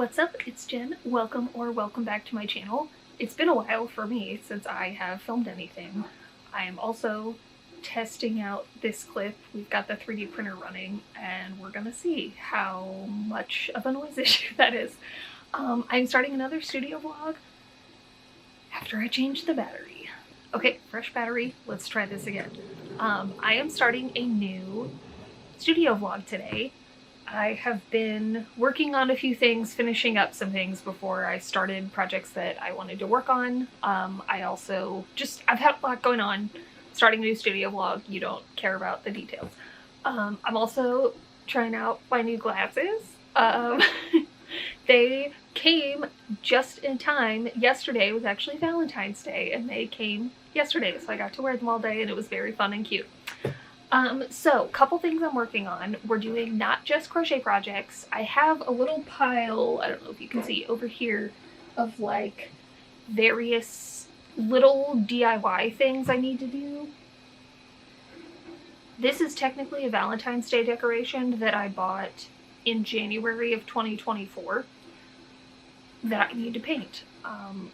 What's up? It's Jen. Welcome back to my channel. It's been a while for me since I have filmed anything. I am also testing out this clip. We've got the 3D printer running and we're gonna see how much of a noise issue that is. I'm starting another studio vlog after I change the battery. Okay, fresh battery. Let's try this again. I am starting a new studio vlog today. I have been working on a few things, finishing up some things before I started projects that I wanted to work on. I've had a lot going on. Starting a new studio vlog, you don't care about the details. I'm also trying out my new glasses. They came just in time. Yesterday was actually Valentine's Day and they came yesterday, so I got to wear them all day and it was very fun and cute. So couple things I'm working on. We're doing not just crochet projects. I have a little pile, I don't know if you can see over here, of like various little DIY things I need to do. This is technically a Valentine's Day decoration that I bought in January of 2024 that I need to paint.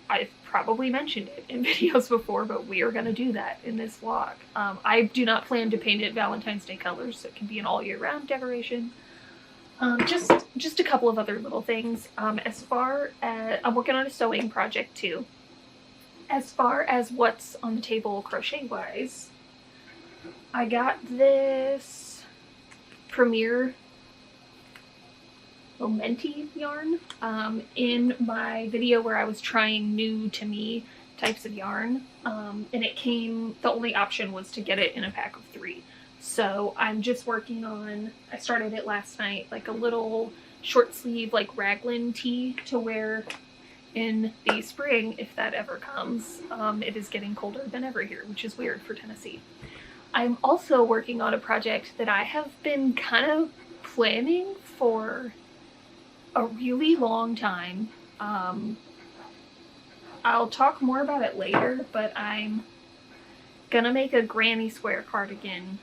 I've probably mentioned it in videos before, but we are going to do that in this vlog. I do not plan to paint it Valentine's Day colors, so it can be an all year round decoration. Just a couple of other little things. As far as I'm working on a sewing project too. As far as what's on the table crochet wise, I got this Premier Momenti yarn in my video where I was trying new to me types of yarn, and it came, the only option was to get it in a pack of 3. So I'm just working on, I started it last night, like a little short sleeve like raglan tee to wear in the spring if that ever comes. It is getting colder than ever here, which is weird for Tennessee. I'm also working on a project that I have been kind of planning for a really long time. I'll talk more about it later, but I'm gonna make a granny square cardigan,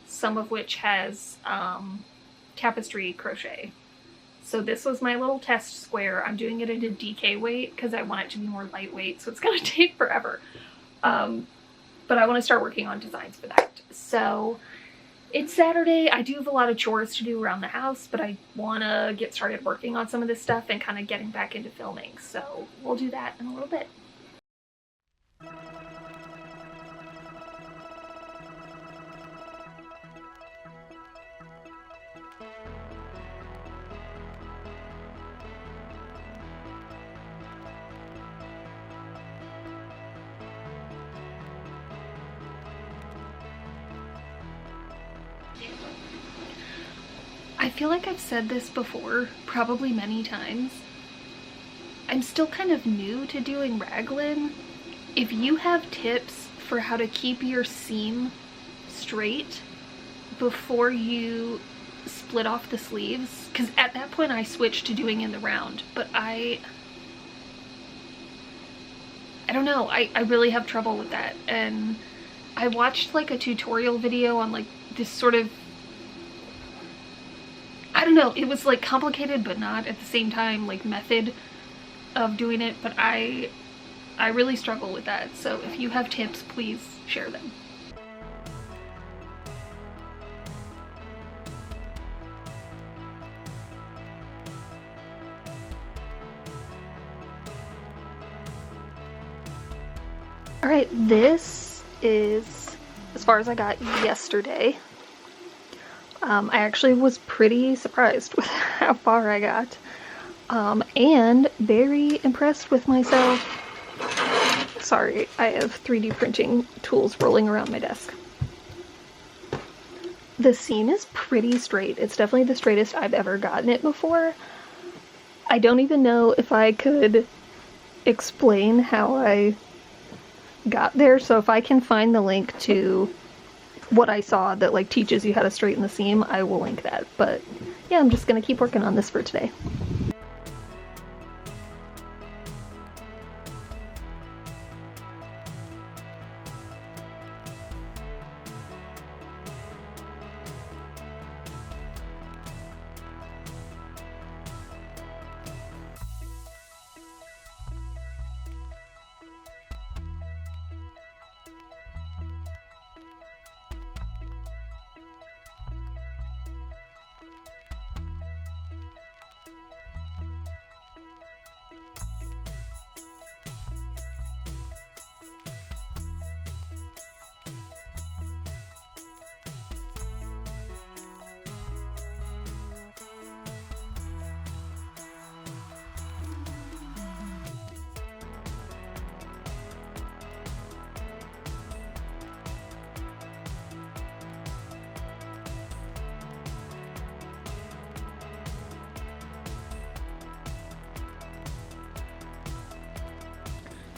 some of which has tapestry crochet. So this was my little test square. I'm doing it at a DK weight because I want it to be more lightweight, so it's gonna take forever. But I want to start working on designs for that. So it's Saturday. I do have a lot of chores to do around the house, but I want to get started working on some of this stuff and kind of getting back into filming. So we'll do that in a little bit. I feel like I've said this before, probably many times. I'm still kind of new to doing raglan. If you have tips for how to keep your seam straight before you split off the sleeves, because at that point I switched to doing in the round, but I don't know, I really have trouble with that. And I watched like a tutorial video on like this sort of, I don't know, it was like complicated but not at the same time, like method of doing it, but I really struggle with that. So if you have tips, please share them. Alright, this is as far as I got yesterday. I actually was pretty surprised with how far I got, and very impressed with myself. Sorry, I have 3D printing tools rolling around my desk. The seam is pretty straight. It's definitely the straightest I've ever gotten it before. I don't even know if I could explain how I got there, so if I can find the link to what I saw that like teaches you how to straighten the seam, I will link that. But yeah, I'm just gonna keep working on this for today.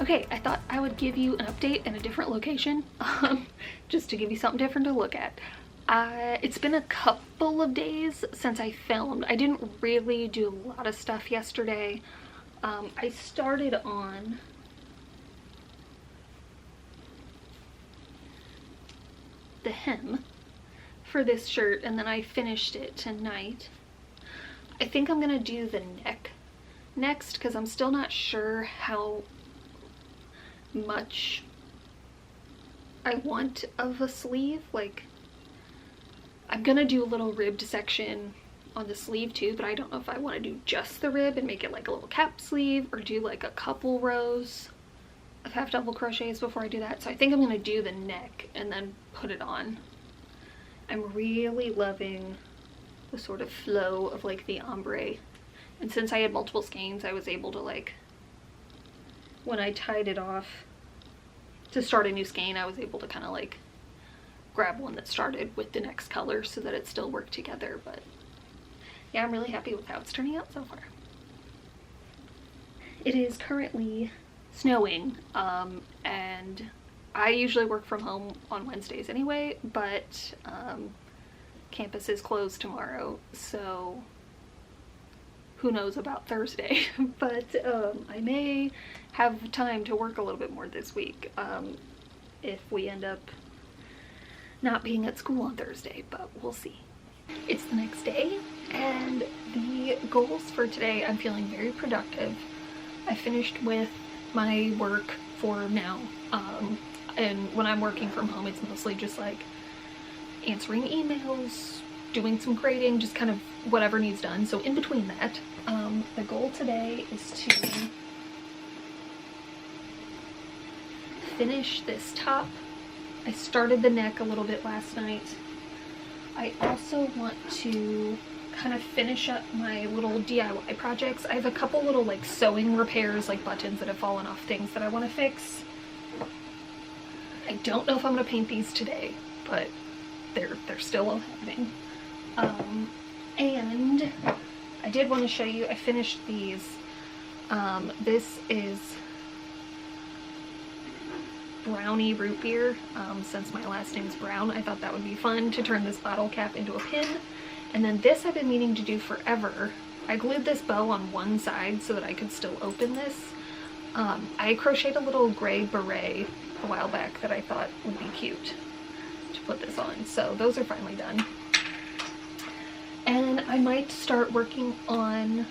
Okay, I thought I would give you an update in a different location, just to give you something different to look at. It's been a couple of days since I filmed. I didn't really do a lot of stuff yesterday. I started on the hem for this shirt and then I finished it tonight. I think I'm gonna do the neck next because I'm still not sure how much I want of a sleeve. Like, I'm gonna do a little ribbed section on the sleeve too, but I don't know if I want to do just the rib and make it like a little cap sleeve or do like a couple rows of half double crochets before I do that. So I think I'm gonna do the neck and then put it on. I'm really loving the sort of flow of like the ombre, and since I had multiple skeins I was able to, like, when I tied it off to start a new skein, I was able to kind of like grab one that started with the next color so that it still worked together. But yeah, I'm really happy with how it's turning out so far. It is currently snowing, and I usually work from home on Wednesdays anyway, but campus is closed tomorrow, so who knows about Thursday. But I may have time to work a little bit more this week if we end up not being at school on Thursday, but we'll see. It's the next day, and the goals for today, I'm feeling very productive. I finished with my work for now, and when I'm working from home it's mostly just like answering emails, doing some grading, just kind of whatever needs done. So in between that, the goal today is to finish this top. I started the neck a little bit last night. I also want to kind of finish up my little DIY projects. I have a couple little like sewing repairs, like buttons that have fallen off things that I want to fix. I don't know if I'm going to paint these today, but they're still all happening. And I did want to show you, I finished these. This is brownie root beer. Since my last name's Brown, I thought that would be fun to turn this bottle cap into a pin. And then this I've been meaning to do forever. I glued this bow on one side so that I could still open this. I crocheted a little gray beret a while back that I thought would be cute to put this on. So those are finally done. And I might start working on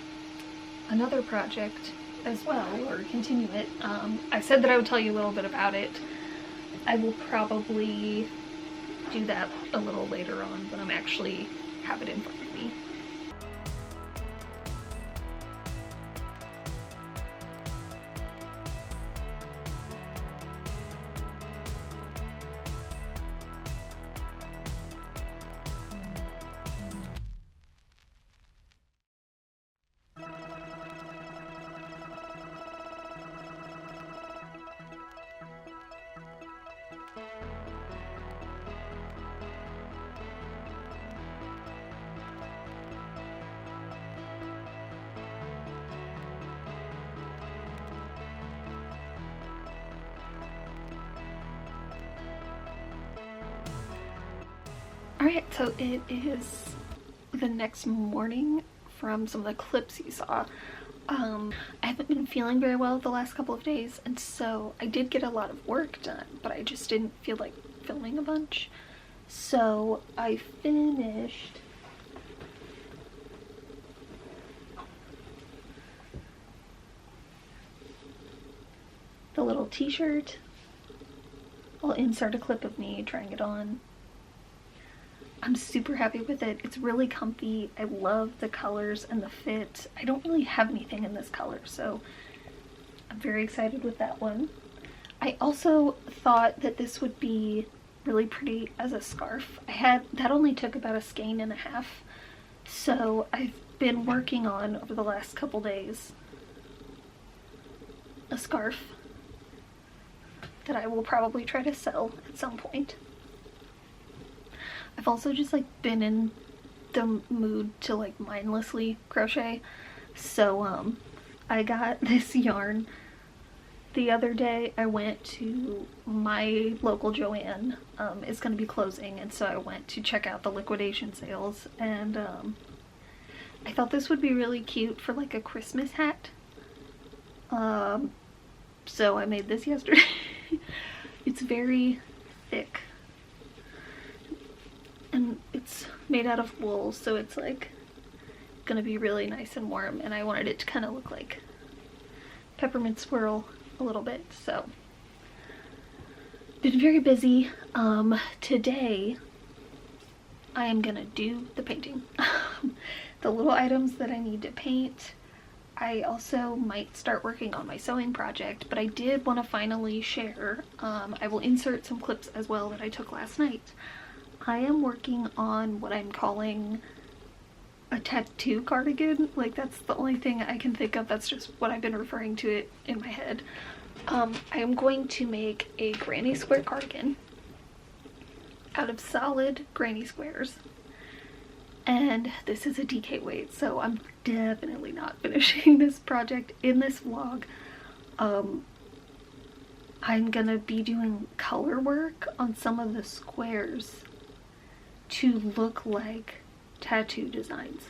another project as well, or continue it. I said that I would tell you a little bit about it. I will probably do that a little later on when I'm actually have it in front of me. Alright, so it is the next morning from some of the clips you saw. I haven't been feeling very well the last couple of days, and so I did get a lot of work done, but I just didn't feel like filming a bunch. So I finished the little t-shirt. I'll insert a clip of me trying it on. I'm super happy with it. It's really comfy. I love the colors and the fit. I don't really have anything in this color, so I'm very excited with that one. I also thought that this would be really pretty as a scarf. That only took about a skein and a half, so I've been working on, over the last couple days, a scarf that I will probably try to sell at some point. I've also just like been in the mood to like mindlessly crochet, so I got this yarn The other day I went to my local Joann. It's going to be closing, and so I went to check out the liquidation sales, and I thought this would be really cute for like a Christmas hat. So I made this yesterday. It's very thick and it's made out of wool, so it's like gonna be really nice and warm, and I wanted it to kind of look like peppermint swirl a little bit. So been very busy. Today I am gonna do the painting. The little items that I need to paint. I also might start working on my sewing project, but I did want to finally share. I will insert some clips as well that I took last night. I am working on what I'm calling a tattoo cardigan. Like, that's the only thing I can think of. That's just what I've been referring to it in my head. I am going to make a granny square cardigan out of solid granny squares. And this is a DK weight, so I'm definitely not finishing this project in this vlog. I'm gonna be doing color work on some of the squares to look like tattoo designs.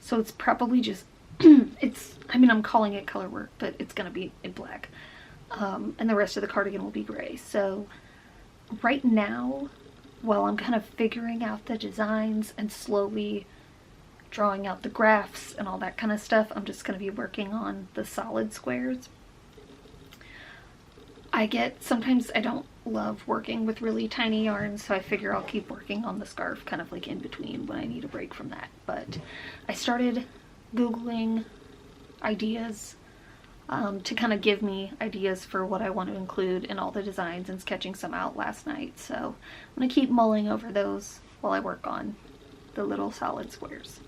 So it's probably just, I mean, I'm calling it color work, but it's gonna be in black. And the rest of the cardigan will be gray. So right now, while I'm kind of figuring out the designs and slowly drawing out the graphs and all that kind of stuff, I'm just going to be working on the solid squares. Sometimes I don't love working with really tiny yarns, so I figure I'll keep working on the scarf kind of like in between when I need a break from that. But I started Googling ideas to kind of give me ideas for what I want to include in all the designs, and sketching some out last night. So I'm going to keep mulling over those while I work on the little solid squares.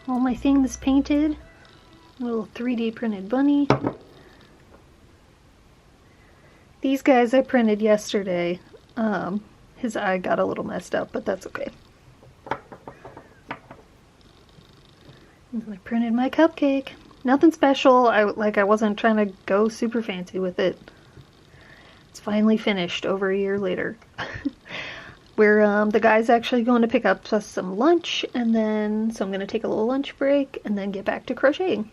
All my things painted. A little 3D printed bunny. These guys I printed yesterday. His eye got a little messed up, but that's okay. And then I printed my cupcake. Nothing special. I wasn't trying to go super fancy with it. It's finally finished over a year later. The guy's actually going to pick up us some lunch, and then, so I'm going to take a little lunch break and then get back to crocheting.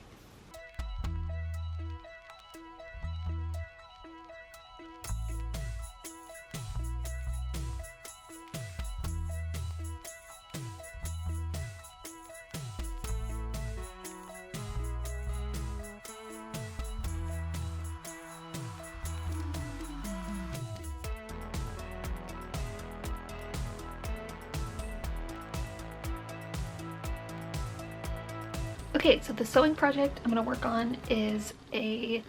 Okay, so the sewing project I'm going to work on is a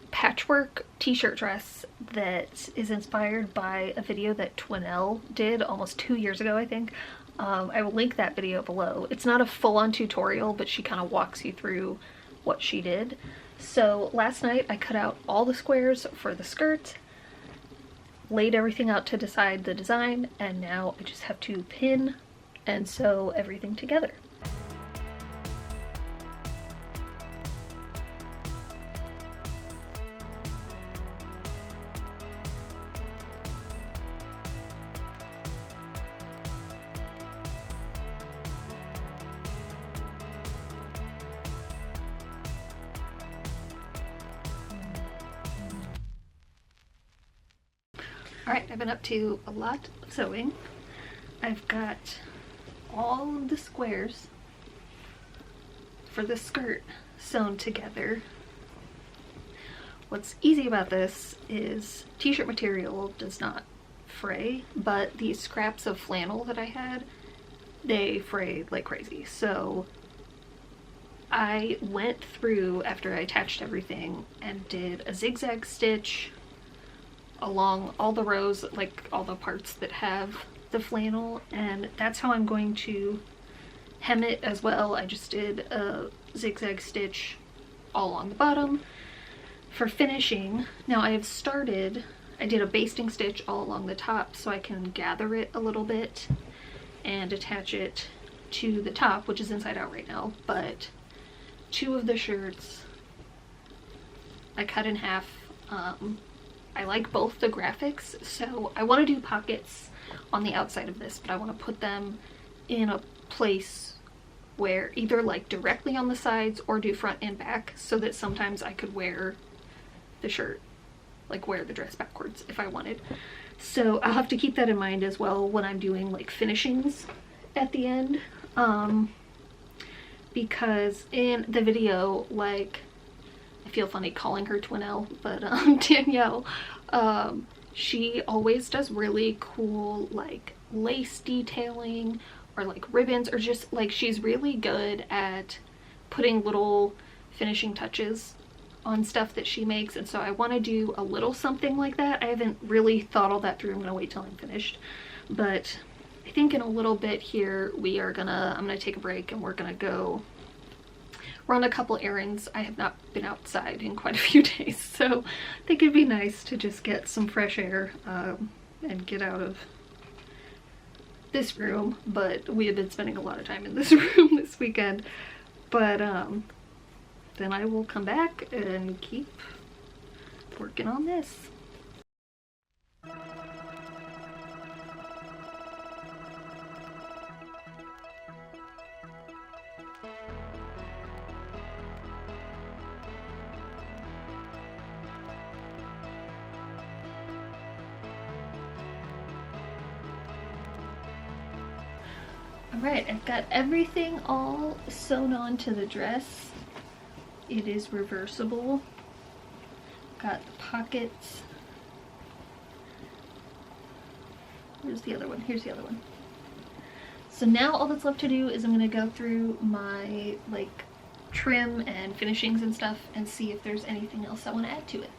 patchwork t-shirt dress that is inspired by a video that Twinelle did almost 2 years ago, I think. I will link that video below. It's not a full-on tutorial, but she kind of walks you through what she did. So last night I cut out all the squares for the skirt, laid everything out to decide the design, and now I just have to pin and sew everything together. Alright, I've been up to a lot of sewing. I've got all of the squares for the skirt sewn together. What's easy about this is t-shirt material does not fray, but these scraps of flannel that I had they fray like crazy. So I went through after I attached everything and did a zigzag stitch along all the rows, like all the parts that have the flannel, and that's how I'm going to hem it as well. I just did a zigzag stitch all along the bottom. For finishing, now I did a basting stitch all along the top so I can gather it a little bit and attach it to the top, which is inside out right now, but 2 of the shirts I cut in half. I like both the graphics, so I want to do pockets on the outside of this, but I want to put them in a place where either like directly on the sides or do front and back, so that sometimes I could wear the shirt, like wear the dress backwards if I wanted. So I'll have to keep that in mind as well when I'm doing like finishings at the end, because in the video, like, I feel funny calling her Twinelle, but Danielle, she always does really cool like lace detailing or like ribbons, or just like she's really good at putting little finishing touches on stuff that she makes, and so I want to do a little something like that. I haven't really thought all that through. I'm gonna wait till I'm finished, but I think in a little bit here I'm gonna take a break and we're gonna go run a couple errands. I have not been outside in quite a few days, so I think it'd be nice to just get some fresh air and get out of this room. But we have been spending a lot of time in this room this weekend, but then I will come back and keep working on this. Alright, I've got everything all sewn on to the dress. It is reversible. Got the pockets. Where's the other one? Here's the other one. So now all that's left to do is I'm going to go through my like trim and finishings and stuff and see if there's anything else I want to add to it.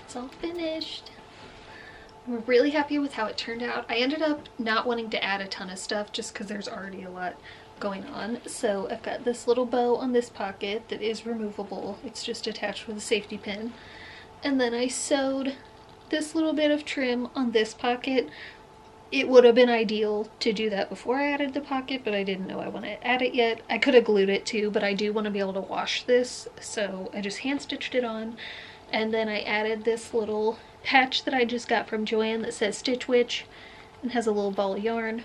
It's all finished. I'm really happy with how it turned out. I ended up not wanting to add a ton of stuff just because there's already a lot going on. So I've got this little bow on this pocket that is removable. It's just attached with a safety pin. And then I sewed this little bit of trim on this pocket. It would have been ideal to do that before I added the pocket, but I didn't know I want to add it yet. I could have glued it too, but I do want to be able to wash this, so I just hand stitched it on. And then I added this little patch that I just got from Joanne that says Stitch Witch and has a little ball of yarn.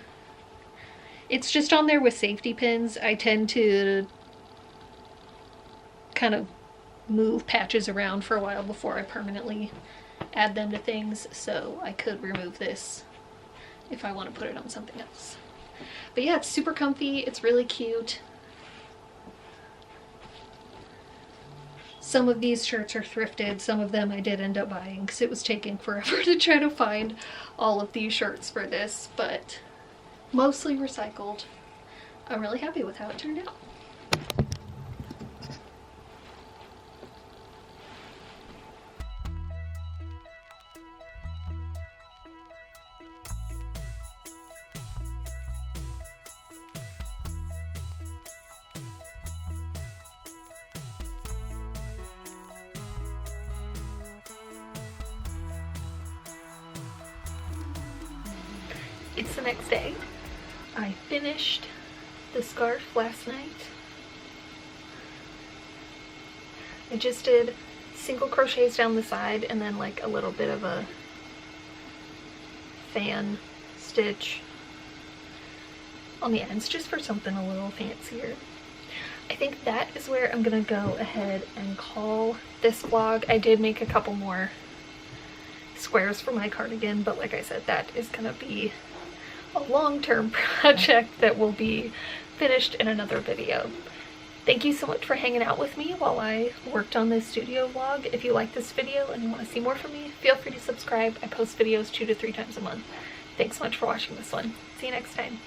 It's just on there with safety pins. I tend to kind of move patches around for a while before I permanently add them to things, so I could remove this if I want to put it on something else. But yeah, it's super comfy. It's really cute. Some of these shirts are thrifted, some of them I did end up buying because it was taking forever to try to find all of these shirts for this, but mostly recycled. I'm really happy with how it turned out. It's the next day. I finished the scarf last night. I just did single crochets down the side and then like a little bit of a fan stitch on the ends just for something a little fancier. I think that is where I'm gonna go ahead and call this vlog. I did make a couple more squares for my cardigan, but like I said, that is gonna be a long-term project that will be finished in another video. Thank you so much for hanging out with me while I worked on this studio vlog. If you like this video and you want to see more from me, feel free to subscribe. I post videos 2 to 3 times a month. Thanks so much for watching this one. See you next time.